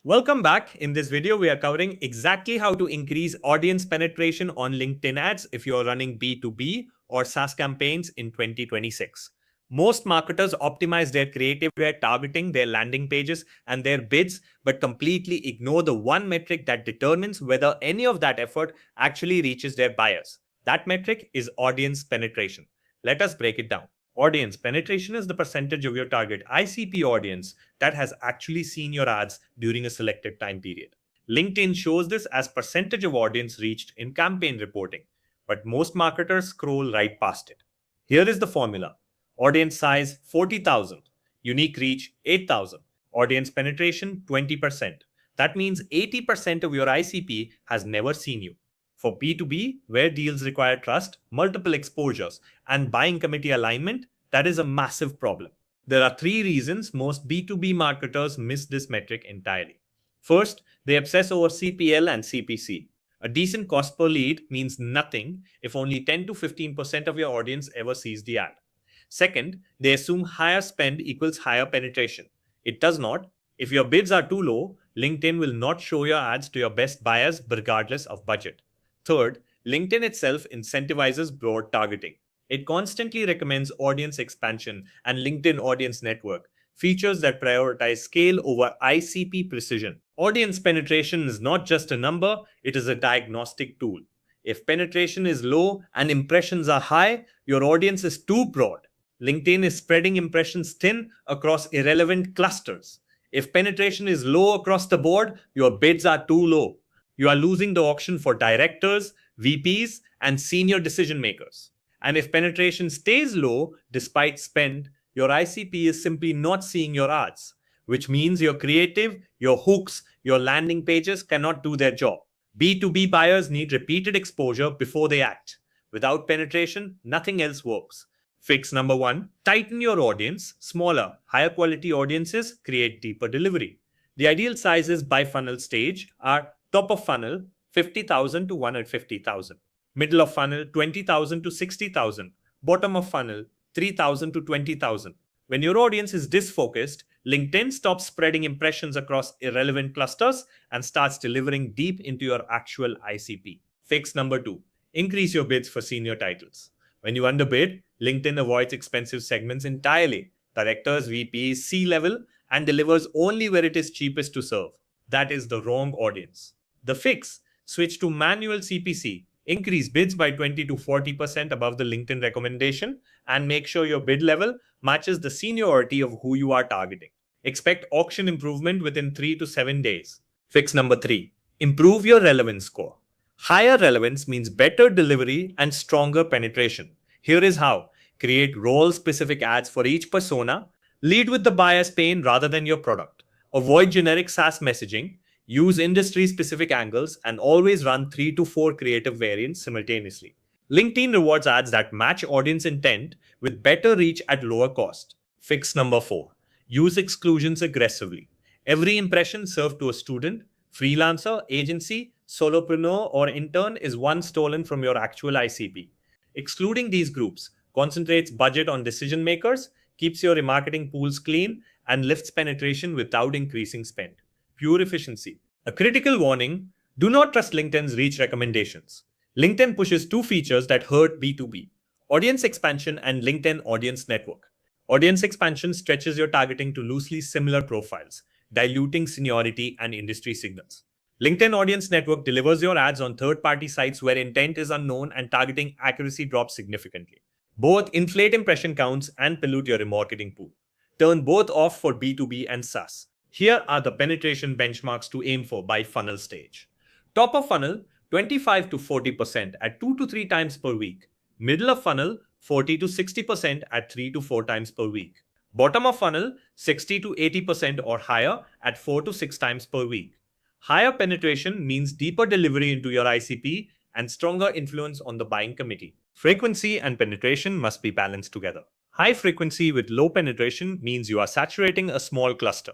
Welcome back. In this video, we are covering exactly how to increase audience penetration on LinkedIn ads if you're running B2B or SaaS campaigns in 2026. Most marketers optimize their creative targeting, their landing pages, and their bids, but completely ignore the one metric that determines whether any of that effort actually reaches their buyers. That metric is audience penetration. Let us break it down. Audience penetration is the percentage of your target ICP audience that has actually seen your ads during a selected time period. LinkedIn shows this as percentage of audience reached in campaign reporting, but most marketers scroll right past it. Here is the formula. Audience size 40,000, unique reach 8,000, audience penetration 20%. That means 80% of your ICP has never seen you. For B2B, where deals require trust, multiple exposures, and buying committee alignment, that is a massive problem. There are three reasons most B2B marketers miss this metric entirely. First, they obsess over CPL and CPC. A decent cost per lead means nothing if only 10 to 15% of your audience ever sees the ad. Second, they assume higher spend equals higher penetration. It does not. If your bids are too low, LinkedIn will not show your ads to your best buyers regardless of budget. Third, LinkedIn itself incentivizes broad targeting. It constantly recommends audience expansion and LinkedIn Audience Network, features that prioritize scale over ICP precision. Audience penetration is not just a number, it is a diagnostic tool. If penetration is low and impressions are high, your audience is too broad. LinkedIn is spreading impressions thin across irrelevant clusters. If penetration is low across the board, your bids are too low. You are losing the auction for directors, VPs, and senior decision makers. And if penetration stays low despite spend, your ICP is simply not seeing your ads, which means your creative, your hooks, your landing pages cannot do their job. B2B buyers need repeated exposure before they act. Without penetration, nothing else works. Fix number one, tighten your audience. Smaller, higher quality audiences create deeper delivery. The ideal sizes by funnel stage are top of funnel 50,000 to 150,000. Middle of funnel 20,000 to 60,000. Bottom of funnel 3,000 to 20,000. When your audience is disfocused, LinkedIn stops spreading impressions across irrelevant clusters and starts delivering deep into your actual ICP. Fix number two, increase your bids for senior titles. When you underbid, LinkedIn avoids expensive segments entirely, directors, VPs, C-level, and delivers only where it is cheapest to serve. That is the wrong audience. The fix, switch to manual CPC, increase bids by 20 to 40% above the LinkedIn recommendation, and make sure your bid level matches the seniority of who you are targeting. Expect auction improvement within 3 to 7 days. Fix number 3, improve your relevance score. Higher relevance means better delivery and stronger penetration. Here is how. Create role-specific ads for each persona. Lead with the buyer's pain rather than your product. Avoid generic SaaS messaging. Use industry-specific angles and always run 3 to 4 creative variants simultaneously. LinkedIn rewards ads that match audience intent with better reach at lower cost. Fix number 4. Use exclusions aggressively. Every impression served to a student, freelancer, agency, solopreneur, or intern is one stolen from your actual ICP. Excluding these groups concentrates budget on decision makers, keeps your remarketing pools clean, and lifts penetration without increasing spend. Pure efficiency. A critical warning, do not trust LinkedIn's reach recommendations. LinkedIn pushes two features that hurt B2B, audience expansion and LinkedIn Audience Network. Audience expansion stretches your targeting to loosely similar profiles, diluting seniority and industry signals. LinkedIn Audience Network delivers your ads on third-party sites where intent is unknown and targeting accuracy drops significantly. Both inflate impression counts and pollute your remarketing pool. Turn both off for B2B and SaaS. Here are the penetration benchmarks to aim for by funnel stage. Top of funnel, 25 to 40% at 2 to 3 times per week. Middle of funnel, 40 to 60% at 3 to 4 times per week. Bottom of funnel, 60 to 80% or higher at 4 to 6 times per week. Higher penetration means deeper delivery into your ICP and stronger influence on the buying committee. Frequency and penetration must be balanced together. High frequency with low penetration means you are saturating a small cluster.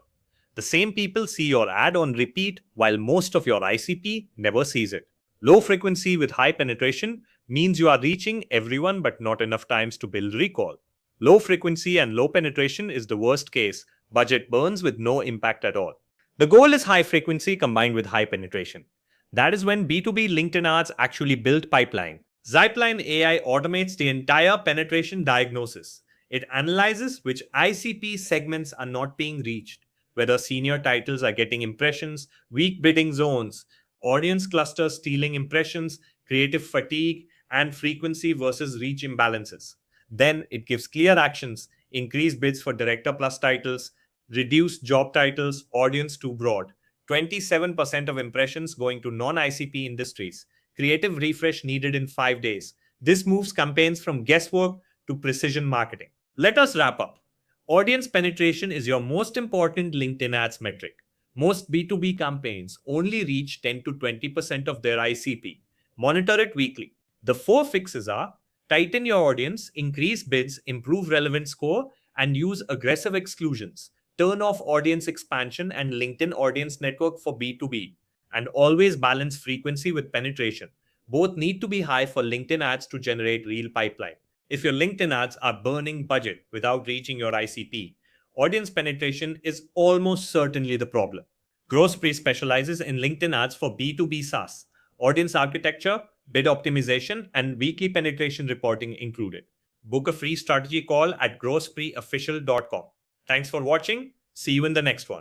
The same people see your ad on repeat while most of your ICP never sees it. Low frequency with high penetration means you are reaching everyone but not enough times to build recall. Low frequency and low penetration is the worst case, budget burns with no impact at all. The goal is high frequency combined with high penetration. That is when B2B LinkedIn ads actually build pipeline. Zipline AI automates the entire penetration diagnosis. It analyzes which ICP segments are not being reached, whether senior titles are getting impressions, weak bidding zones, audience clusters stealing impressions, creative fatigue, and frequency versus reach imbalances. Then it gives clear actions, increase bids for director plus titles, reduce job titles, audience too broad. 27% of impressions going to non-ICP industries. Creative refresh needed in 5 days. This moves campaigns from guesswork to precision marketing. Let us wrap up. Audience penetration is your most important LinkedIn ads metric. Most B2B campaigns only reach 10 to 20% of their ICP. Monitor it weekly. The 4 fixes are: tighten your audience, increase bids, improve relevant score, and use aggressive exclusions. Turn off audience expansion and LinkedIn audience network for B2B. And always balance frequency with penetration. Both need to be high for LinkedIn ads to generate real pipeline. If your LinkedIn ads are burning budget without reaching your ICP, audience penetration is almost certainly the problem. GrowthSpree specializes in LinkedIn ads for B2B SaaS, audience architecture, bid optimization, and weekly penetration reporting included. Book a free strategy call at growthspreeofficial.com. Thanks for watching. See you in the next one.